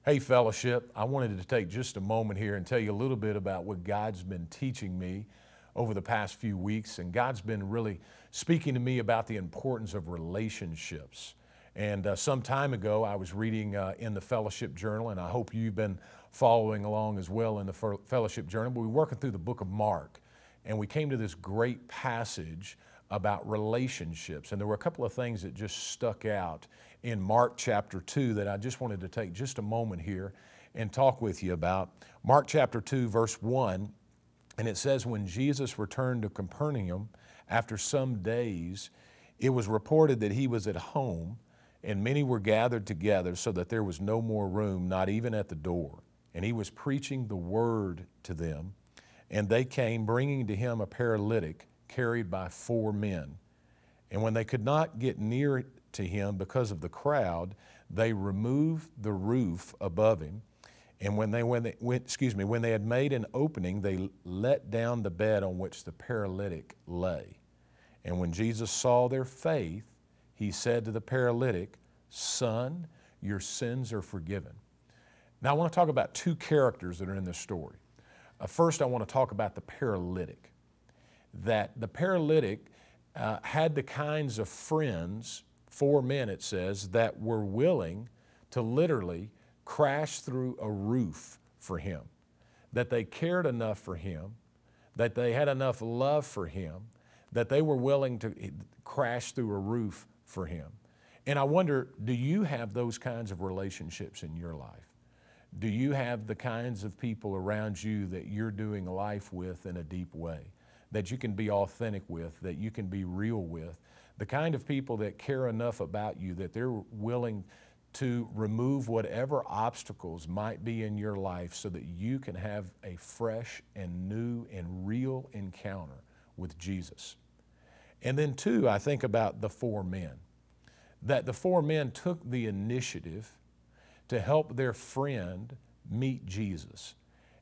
Hey, fellowship, I wanted to take just a moment here and tell you a little bit about what God's been teaching me over the past few weeks. And God's been really speaking to me about the importance of relationships. And some time ago, I was reading in the Fellowship Journal, and I hope you've been following along as well in the Fellowship Journal. But we were working through the book of Mark, and we came to this great passage about relationships. And there were a couple of things that just stuck out in Mark chapter 2 that I just wanted to take just a moment here and talk with you about. Mark chapter 2, verse 1, and it says, when Jesus returned to Capernaum after some days, it was reported that he was at home, and many were gathered together so that there was no more room, not even at the door. And he was preaching the word to them, and they came, bringing to him a paralytic carried by 4 men. And when they could not get near to him because of the crowd, they removed the roof above him. And when they had made an opening, they let down the bed on which the paralytic lay. And when Jesus saw their faith, he said to the paralytic, "Son, your sins are forgiven." Now I want to talk about 2 characters that are in this story. First, I want to talk about the paralytic. That the paralytic had the kinds of friends, 4 men it says, that were willing to literally crash through a roof for him, that they cared enough for him, that they had enough love for him, that they were willing to crash through a roof for him. And I wonder, do you have those kinds of relationships in your life? Do you have the kinds of people around you that you're doing life with in a deep way, that you can be authentic with, that you can be real with, the kind of people that care enough about you that they're willing to remove whatever obstacles might be in your life so that you can have a fresh and new and real encounter with Jesus. And then 2, I think about the 4 men, that the 4 men took the initiative to help their friend meet Jesus.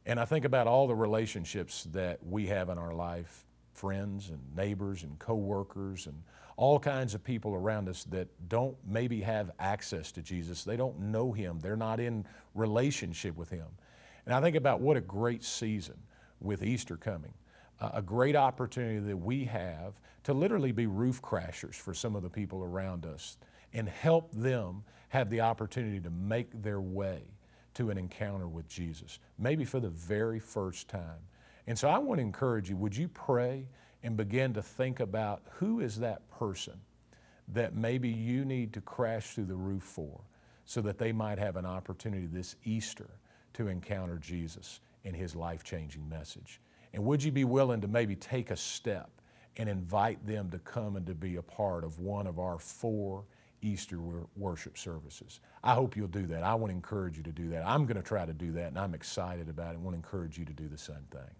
And I think about all the relationships that we have in our life, friends and neighbors and coworkers and all kinds of people around us that don't maybe have access to Jesus. They don't know him. They're not in relationship with him. And I think about what a great season with Easter coming. A great opportunity that we have to literally be roof crashers for some of the people around us and help them have the opportunity to make their way to an encounter with Jesus, maybe for the very first time. And so I want to encourage you, would you pray and begin to think about who is that person that maybe you need to crash through the roof for so that they might have an opportunity this Easter to encounter Jesus and his life-changing message. And would you be willing to maybe take a step and invite them to come and to be a part of one of our 4 Easter worship services? I hope you'll do that. I want to encourage you to do that. I'm going to try to do that, and I'm excited about it. I want to encourage you to do the same thing.